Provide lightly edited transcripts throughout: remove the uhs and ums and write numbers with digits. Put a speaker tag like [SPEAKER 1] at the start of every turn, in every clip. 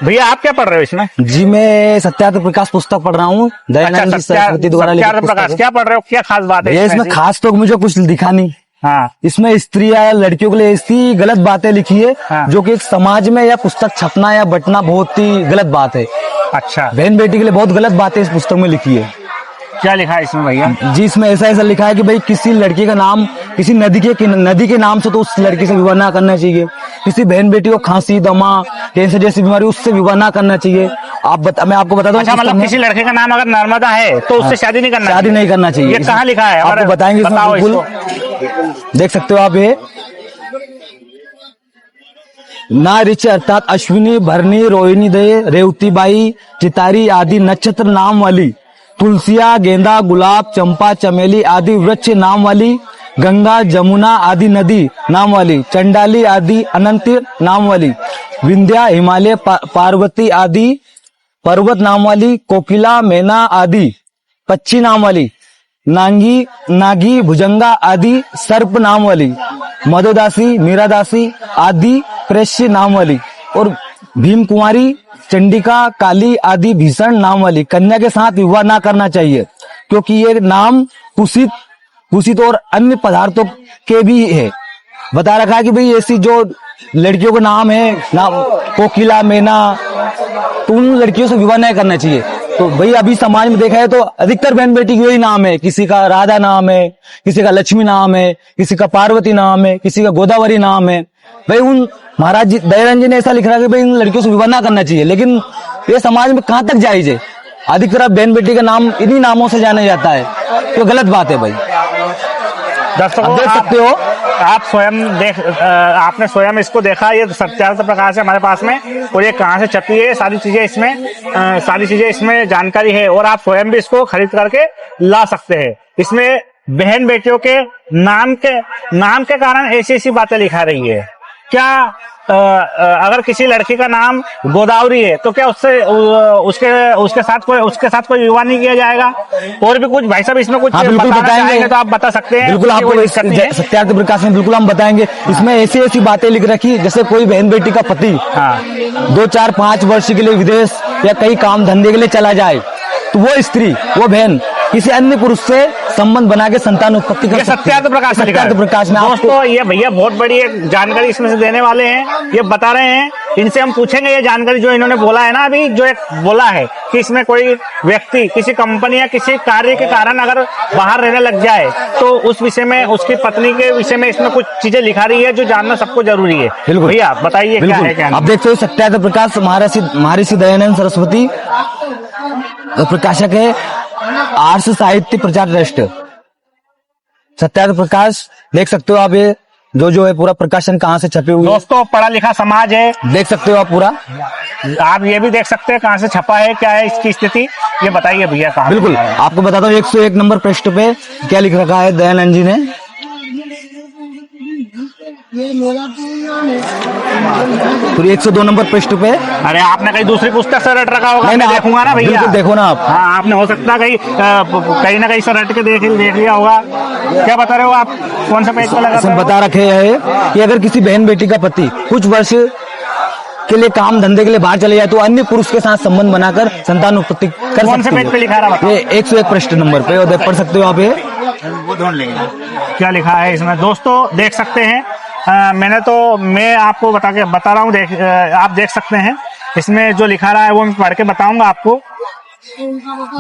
[SPEAKER 1] भैया आप क्या पढ़ रहे हो इसमें?
[SPEAKER 2] जी मैं सत्यार्थ प्रकाश पुस्तक पढ़ रहा हूँ, दयानंद जी सरस्वती द्वारा लिखित
[SPEAKER 1] सत्यार्थ प्रकाश
[SPEAKER 2] पुस्तक
[SPEAKER 1] क्या पढ़ रहे हो? क्या खास बात है
[SPEAKER 2] है। इसमें
[SPEAKER 1] ऐसी?
[SPEAKER 2] खास तो मुझे कुछ दिखा नहीं।
[SPEAKER 1] हाँ
[SPEAKER 2] इसमें स्त्रियां या लड़कियों के लिए ऐसी गलत बातें लिखी है
[SPEAKER 1] हाँ।
[SPEAKER 2] जो कि समाज में या पुस्तक छपना या बंटना बहुत ही गलत बात है।
[SPEAKER 1] अच्छा,
[SPEAKER 2] बहन बेटी के लिए बहुत गलत बातें इस पुस्तक में लिखी है।
[SPEAKER 1] क्या लिखा है इसमें भैया?
[SPEAKER 2] जी इसमें ऐसा लिखा है कि भाई किसी लड़की का नाम किसी नदी के नाम से तो उस लड़की से विवाह ना करना चाहिए। किसी बहन बेटी को खांसी दमा कैंसर जैसी बीमारी उससे विवाह ना करना चाहिए। मैं आपको बताता हूँ।
[SPEAKER 1] अच्छा, मतलब किसी लड़के का नाम अगर नर्मदा है तो उससे शादी नहीं करना?
[SPEAKER 2] शादी नहीं करना चाहिए।
[SPEAKER 1] ये कहाँ लिखा है?
[SPEAKER 2] आपको बताएंगे इसमें,
[SPEAKER 1] बताओ
[SPEAKER 2] बिल्कुल
[SPEAKER 1] इसको।
[SPEAKER 2] देख सकते हो आप। ये ना ऋच अर्थात अश्विनी भरनी रोहिणी दे रेवती बाई चितारी आदि नक्षत्र नाम वाली, तुलसिया गेंदा गुलाब चंपा चमेली आदि वृक्ष नाम वाली, गंगा जमुना आदि नदी नाम वाली, चंडाली आदि अनंत नाम वाली, विंध्या हिमालय पार्वती आदि पर्वत नाम वाली, कोकिला मैना आदि पक्षी नाम वाली, नागी भुजंगा आदि सर्प नाम वाली, मधुदासी मीरादासी आदि प्रेष्य नाम वाली, और भीम कुमारी चंडिका काली आदि भीषण नाम वाली कन्या के साथ विवाह ना करना चाहिए, क्योंकि ये नाम कुशित और अन्य पदार्थों के भी है। बता रखा है कि भाई ऐसी जो लड़कियों का नाम है नाम कोकिला मैना, तो उन लड़कियों से विवाह नहीं करना चाहिए। तो भाई अभी समाज में देखा है तो अधिकतर बहन बेटी के यही नाम है। किसी का राधा नाम है, किसी का लक्ष्मी नाम है, किसी का पार्वती नाम है, किसी का गोदावरी नाम है। भाई उन महाराज जी दयानंद जी ने ऐसा लिख रहा है कि भाई इन लड़कियों से विवाह ना करना चाहिए, लेकिन ये समाज में कहाँ तक जायज है? अधिकतर बहन बेटी का नाम इन्हीं नामों से जाना जाता है, तो गलत बात है भाई।
[SPEAKER 1] दर्शकों
[SPEAKER 2] देख सकते हो
[SPEAKER 1] आप स्वयं आपने स्वयं इसको देखा। ये सत्यार्थ प्रकाश है हमारे पास में, और ये कहाँ से छपी है सारी चीजें इसमें जानकारी है, और आप स्वयं भी इसको खरीद करके ला सकते हैं। इसमें बहन बेटियों के नाम के कारण ऐसी बातें लिखा रही है। क्या अगर किसी लड़की का नाम गोदावरी है तो क्या उसके साथ कोई विवाह नहीं किया जाएगा? और भी कुछ भाई साहब इसमें कुछ
[SPEAKER 2] बिल्कुल बताएंगे
[SPEAKER 1] तो आप बता सकते हैं।
[SPEAKER 2] बिल्कुल आपको सत्यार्थ प्रकाश में बिल्कुल हम बताएंगे। इसमें ऐसी बातें लिख रखी, जैसे कोई बहन बेटी का पति 2 4 5 वर्ष के लिए विदेश या कई काम धंधे के लिए चला जाए, तो वो स्त्री वो बहन किसी अन्य पुरुष से संबंध बना के संतान उत्पत्ति कर सकती है।
[SPEAKER 1] सत्यार्थ प्रकाश में दोस्तों ये भैया बहुत बड़ी एक जानकारी इसमें से देने वाले हैं। ये बता रहे हैं, इनसे हम पूछेंगे ये जानकारी जो इन्होंने बोला है ना अभी, जो एक बोला है कि इसमें कोई व्यक्ति किसी कंपनी या किसी कार्य के कारण अगर बाहर रहने लग जाए तो उस विषय में उसकी पत्नी के विषय में इसमें कुछ चीजें लिखा रही है जो जानना सबको जरूरी है। भैया बताइए क्या है? क्या
[SPEAKER 2] आप देखते हो सत्यार्थ प्रकाश महर्षि दयानंद सरस्वती प्रकाशक है, आर्ष साहित्य प्रचार ट्रस्ट। सत्यार्थ प्रकाश देख सकते हो आप। ये जो है पूरा प्रकाशन कहाँ से छपे हुए
[SPEAKER 1] दोस्तों, पढ़ा लिखा समाज है,
[SPEAKER 2] देख सकते हो आप पूरा।
[SPEAKER 1] आप ये भी देख सकते हैं कहाँ से छपा है, क्या है इसकी स्थिति, ये बताइए भैया कहाँ।
[SPEAKER 2] बिल्कुल आपको बताता हूँ। 101 नंबर पृष्ठ पे क्या लिख रखा है दयानंद जी ने। फिर 102 नंबर पृष्ठ पे।
[SPEAKER 1] अरे आपने कहीं दूसरी पुस्तक से रट रखा होगा, मैं देखूंगा ना भैया।
[SPEAKER 2] बिल्कुल देखो ना आप।
[SPEAKER 1] हाँ, आपने हो सकता है कहीं ना कहीं से रट के देख लिया होगा। क्या बता रहे हो आप? कौन सा पेज पे लगा?
[SPEAKER 2] बता रखे है कि अगर किसी बहन बेटी का पति कुछ वर्ष के लिए काम धंधे के लिए बाहर चले जाए तो अन्य पुरुष के साथ संबंध बनाकर संतान उत्पत्ति कर सकते हैं।
[SPEAKER 1] कौन से पेज पे लिखा रहा?
[SPEAKER 2] ये 101 पृष्ठ नंबर पे, और पढ़ सकते हो आप। ये
[SPEAKER 1] क्या लिखा है इसमें दोस्तों देख सकते हैं। मैं आपको बता रहा हूँ, आप देख सकते हैं। इसमें जो लिखा रहा है वो मैं पढ़ के बताऊंगा आपको।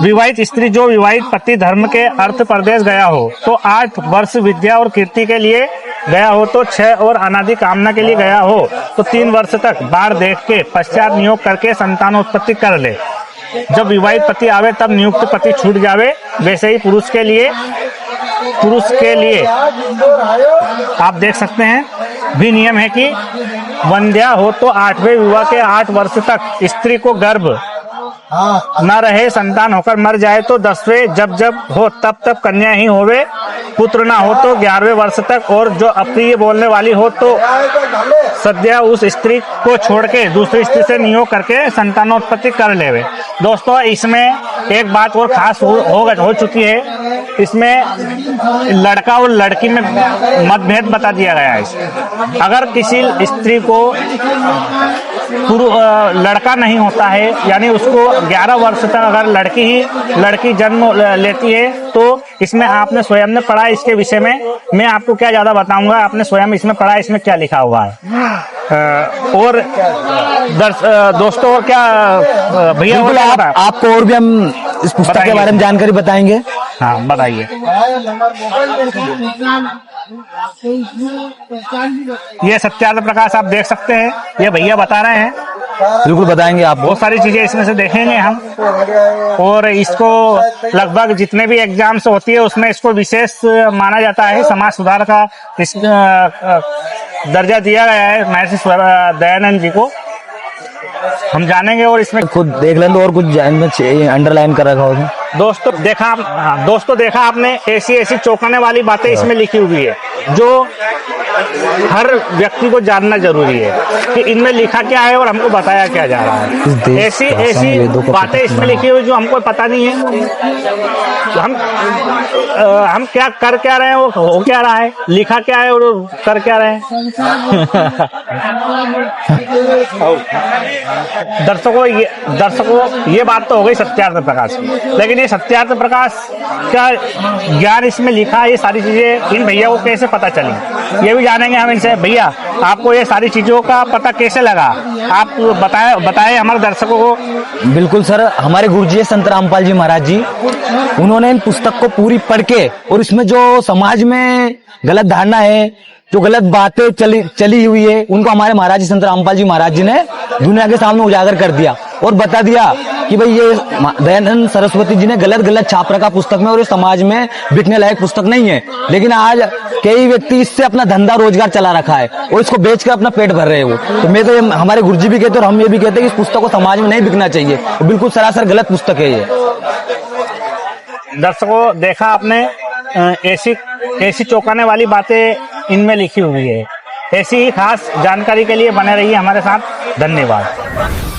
[SPEAKER 1] विवाहित स्त्री जो विवाहित पति धर्म के अर्थ प्रदेश गया हो तो 8 वर्ष विद्या और कीर्ति के लिए गया हो तो 6 और अनादि कामना के लिए गया हो तो 3 वर्ष तक बाढ़ देख के पश्चात नियोग करके संतानोत्पत्ति कर ले। जब विवाहित पति आवे तब नियुक्त पति छूट जावे। वैसे ही पुरुष के लिए आप देख सकते हैं भी नियम है कि वंध्या हो तो 8वें विवाह के 8 वर्ष तक स्त्री को गर्भ न रहे, संतान होकर मर जाए तो 10वें जब हो तब कन्या ही होवे, पुत्र ना हो तो 11वें वर्ष तक, और जो अप्रिय बोलने वाली हो तो सद्या उस स्त्री को छोड़ के दूसरी स्त्री से नियोग करके संतानोत्पत्ति कर लेवे। दोस्तों इसमें एक बात और खास हो चुकी है। इसमें लड़का और लड़की में मतभेद बता दिया गया है। अगर किसी स्त्री को लड़का नहीं होता है, यानी उसको 11 वर्ष तक अगर लड़की जन्म लेती है तो इसमें आपने स्वयं ने पढ़ा इसके विषय में, मैं आपको क्या ज्यादा बताऊंगा, आपने स्वयं इसमें पढ़ा, इसमें क्या लिखा हुआ है। और दोस्तों क्या भैया
[SPEAKER 2] आपको और भी हम इस पुस्तक के बारे में जानकारी बताएंगे।
[SPEAKER 1] हाँ बताइए। ये सत्यार्थ प्रकाश आप देख सकते हैं, ये भैया बता रहे हैं।
[SPEAKER 2] बिल्कुल बताएंगे आप,
[SPEAKER 1] बहुत सारी चीजें इसमें से देखेंगे हम, और इसको लगभग जितने भी एग्जाम्स होती है उसमें इसको विशेष माना जाता है। समाज सुधार का इस दर्जा दिया गया है महर्षि दयानंद जी को, हम जानेंगे। और इसमें
[SPEAKER 2] खुद देख लें तो और कुछ अंडरलाइन कर रखा होगा।
[SPEAKER 1] दोस्तों देखा आपने, ऐसी चौंकाने वाली बातें इसमें लिखी हुई है जो हर व्यक्ति को जानना जरूरी है कि इनमें लिखा क्या है और हमको बताया क्या जा रहा है। ऐसी बातें इसमें लिखी हुई जो हमको पता नहीं है, हम क्या कर क्या रहे हैं, वो हो क्या रहा है, लिखा क्या है और कर क्या रहे हैं। दर्शकों ये बात तो हो गई सत्यार्थ प्रकाश की, लेकिन ये सत्यार्थ प्रकाश का ज्ञान इसमें लिखा है, ये सारी चीजें इन भैया को कैसे पता चली ये भी जानेंगे हम इनसे। भैया आपको ये सारी चीजों का पता कैसे लगा, आप बताएं हमारे दर्शकों को।
[SPEAKER 2] बिल्कुल सर, हमारे गुरुजी संत रामपाल जी महाराज जी, उन्होंने इन पुस्तक को पूरी पढ़ के और इसमें जो समाज में गलत धारणा है, जो गलत बातें चली हुई है, उनको हमारे महाराज जी संत रामपाल जी महाराज जी ने दुनिया के सामने उजागर कर दिया और बता दिया कि भाई ये दयानंद सरस्वती जी ने गलत छाप रखा पुस्तक में और ये समाज में बिकने लायक पुस्तक नहीं है। लेकिन आज कई व्यक्ति इससे अपना धंधा रोजगार चला रखा है और इसको बेचकर अपना पेट भर रहे हैं। वो तो मैं तो हमारे गुरुजी भी कहते हैं और हम ये भी कहते हैं कि इस पुस्तक को समाज में नहीं बिकना चाहिए, बिल्कुल सरासर गलत पुस्तक है ये।
[SPEAKER 1] दर्शकों देखा आपने, ऐसी चौंकाने वाली बातें इनमें लिखी हुई है। ऐसी ही खास जानकारी के लिए बने रहिए हमारे साथ। धन्यवाद।